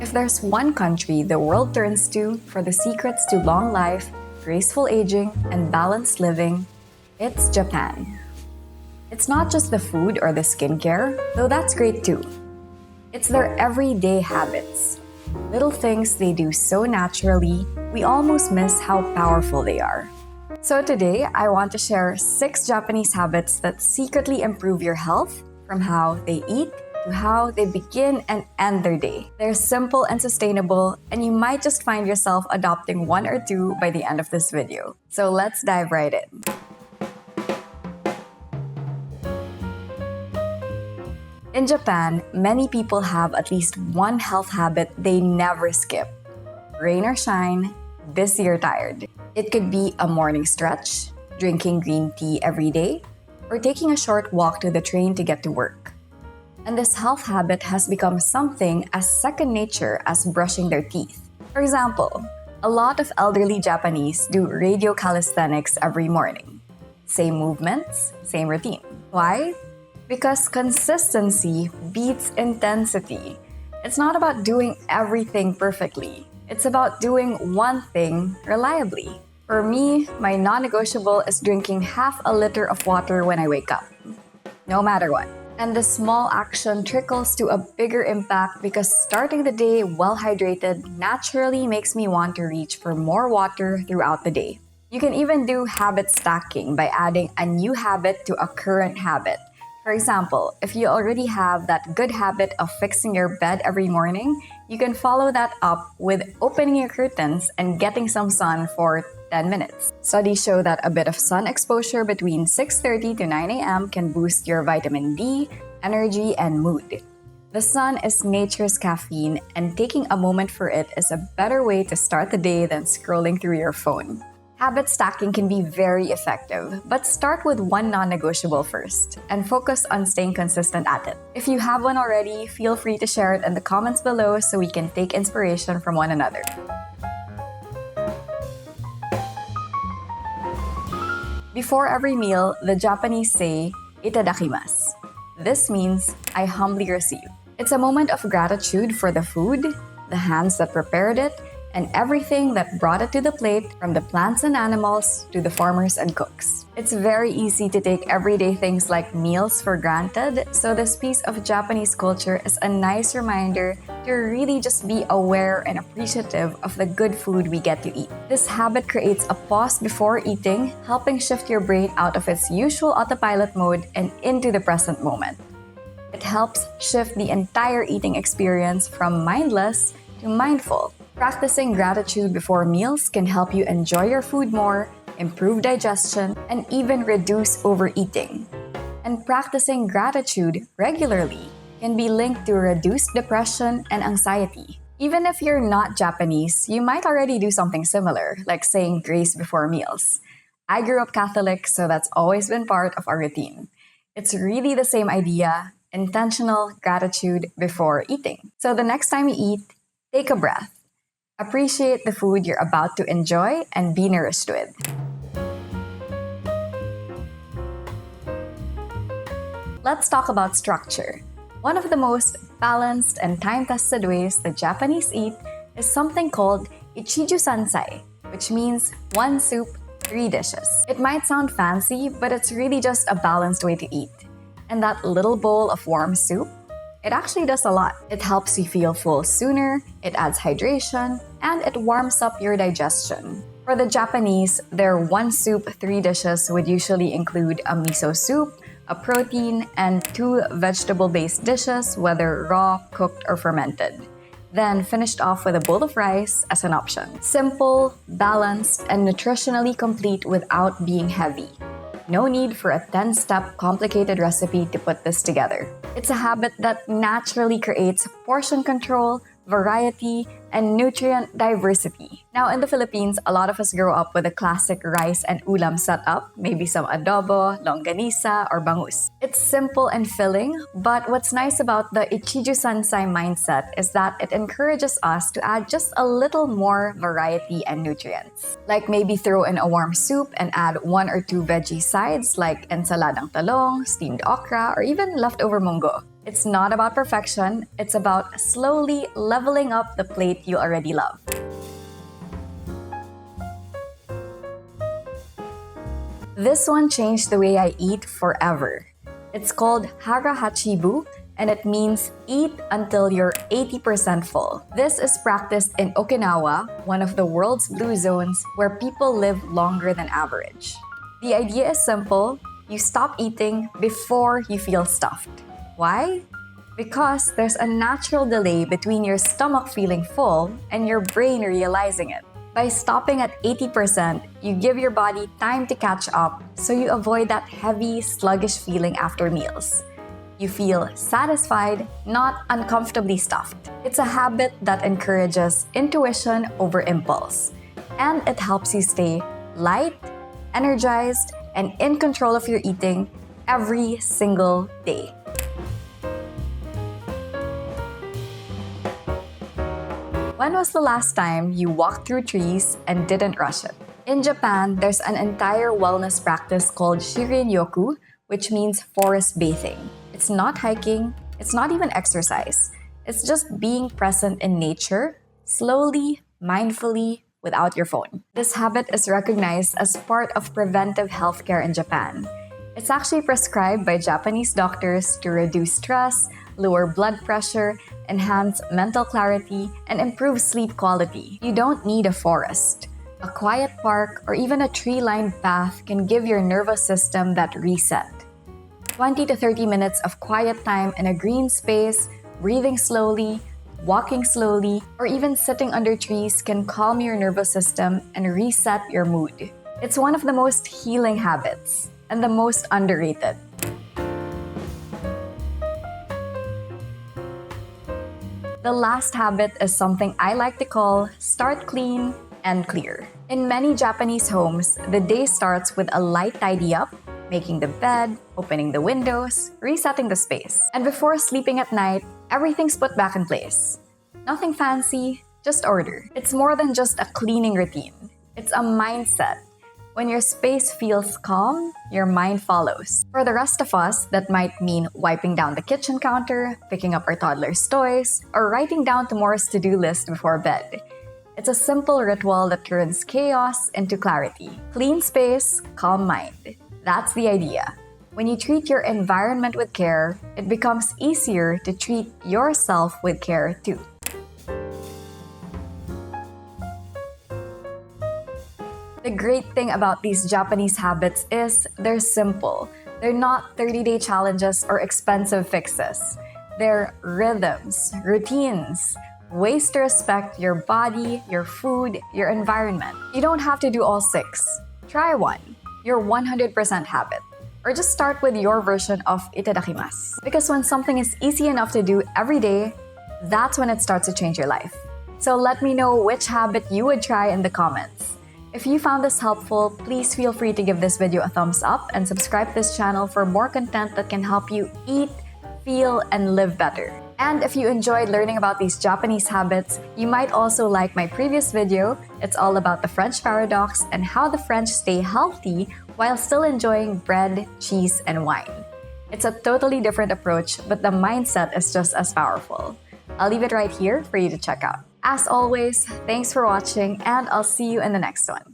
If there's one country the world turns to for the secrets to long life, graceful aging, and balanced living, it's Japan. It's not just the food or the skincare, though that's great too. It's their everyday habits. Little things they do so naturally, we almost miss how powerful they are. So today, I want to share 6 Japanese habits that secretly improve your health, from how they eat to how they begin and end their day. They're simple and sustainable, and you might just find yourself adopting 1 or 2 by the end of this video. So let's dive right in. In Japan, many people have at least one health habit they never skip. Rain or shine, busy or tired. It could be a morning stretch, drinking green tea every day, or taking a short walk to the train to get to work. And this health habit has become something as second nature as brushing their teeth. For example, a lot of elderly Japanese do radio calisthenics every morning. Same movements, same routine. Why? Because consistency beats intensity. It's not about doing everything perfectly. It's about doing one thing reliably. For me, my non-negotiable is drinking half a liter of water when I wake up, no matter what. And the small action trickles to a bigger impact because starting the day well hydrated naturally makes me want to reach for more water throughout the day. You can even do habit stacking by adding a new habit to a current habit. For example, if you already have that good habit of fixing your bed every morning, you can follow that up with opening your curtains and getting some sun for 10 minutes. Studies show that a bit of sun exposure between 6:30 to 9 a.m. can boost your vitamin D, energy, and mood. The sun is nature's caffeine, and taking a moment for it is a better way to start the day than scrolling through your phone. Habit stacking can be very effective, but start with one non-negotiable first and focus on staying consistent at it. If you have one already, feel free to share it in the comments below so we can take inspiration from one another. Before every meal, the Japanese say, "Itadakimasu." This means, "I humbly receive." It's a moment of gratitude for the food, the hands that prepared it, and everything that brought it to the plate, from the plants and animals to the farmers and cooks. It's very easy to take everyday things like meals for granted, so this piece of Japanese culture is a nice reminder to really just be aware and appreciative of the good food we get to eat. This habit creates a pause before eating, helping shift your brain out of its usual autopilot mode and into the present moment. It helps shift the entire eating experience from mindless to mindful. Practicing gratitude before meals can help you enjoy your food more, improve digestion, and even reduce overeating. And practicing gratitude regularly can be linked to reduced depression and anxiety. Even if you're not Japanese, you might already do something similar, like saying grace before meals. I grew up Catholic, so that's always been part of our routine. It's really the same idea, intentional gratitude before eating. So the next time you eat, take a breath. Appreciate the food you're about to enjoy and be nourished with. Let's talk about structure. One of the most balanced and time-tested ways the Japanese eat is something called ichiju sansai, which means 1 soup, 3 dishes. It might sound fancy, but it's really just a balanced way to eat. And that little bowl of warm soup, it actually does a lot. It helps you feel full sooner, it adds hydration, and it warms up your digestion. For the Japanese, their 1 soup, 3 dishes would usually include a miso soup, a protein, and 2 vegetable-based dishes, whether raw, cooked, or fermented. Then finished off with a bowl of rice as an option. Simple, balanced, and nutritionally complete without being heavy. No need for a 10-step complicated recipe to put this together. It's a habit that naturally creates portion control, variety, and nutrient diversity. Now, in the Philippines, a lot of us grow up with a classic rice and ulam setup, maybe some adobo, longganisa, or bangus. It's simple and filling, but what's nice about the ichiju sansai mindset is that it encourages us to add just a little more variety and nutrients. Like maybe throw in a warm soup and add 1 or 2 veggie sides like ensaladang talong, steamed okra, or even leftover munggo. It's not about perfection, it's about slowly leveling up the plate you already love. This one changed the way I eat forever. It's called Hara Hachibu, and it means eat until you're 80% full. This is practiced in Okinawa, one of the world's blue zones where people live longer than average. The idea is simple: you stop eating before you feel stuffed. Why? Because there's a natural delay between your stomach feeling full and your brain realizing it. By stopping at 80%, you give your body time to catch up, so you avoid that heavy, sluggish feeling after meals. You feel satisfied, not uncomfortably stuffed. It's a habit that encourages intuition over impulse, and it helps you stay light, energized, and in control of your eating every single day. When was the last time you walked through trees and didn't rush it? In Japan, there's an entire wellness practice called Shirin-yoku, which means forest bathing. It's not hiking, it's not even exercise. It's just being present in nature, slowly, mindfully, without your phone. This habit is recognized as part of preventive healthcare in Japan. It's actually prescribed by Japanese doctors to reduce stress, lower blood pressure, enhance mental clarity, and improve sleep quality. You don't need a forest. A quiet park or even a tree-lined path can give your nervous system that reset. 20 to 30 minutes of quiet time in a green space, breathing slowly, walking slowly, or even sitting under trees can calm your nervous system and reset your mood. It's one of the most healing habits and the most underrated. The last habit is something I like to call start clean and clear. In many Japanese homes, the day starts with a light tidy up, making the bed, opening the windows, resetting the space. And before sleeping at night, everything's put back in place. Nothing fancy, just order. It's more than just a cleaning routine. It's a mindset. When your space feels calm, your mind follows. For the rest of us, that might mean wiping down the kitchen counter, picking up our toddler's toys, or writing down tomorrow's to-do list before bed. It's a simple ritual that turns chaos into clarity. Clean space, calm mind. That's the idea. When you treat your environment with care, it becomes easier to treat yourself with care too. The great thing about these Japanese habits is they're simple. They're not 30-day challenges or expensive fixes. They're rhythms, routines, ways to respect your body, your food, your environment. You don't have to do all 6. Try one, your 100% habit. Or just start with your version of itadakimasu. Because when something is easy enough to do every day, that's when it starts to change your life. So let me know which habit you would try in the comments. If you found this helpful, please feel free to give this video a thumbs up and subscribe to this channel for more content that can help you eat, feel, and live better. And if you enjoyed learning about these Japanese habits, you might also like my previous video. It's all about the French paradox and how the French stay healthy while still enjoying bread, cheese, and wine. It's a totally different approach, but the mindset is just as powerful. I'll leave it right here for you to check out. As always, thanks for watching, and I'll see you in the next one.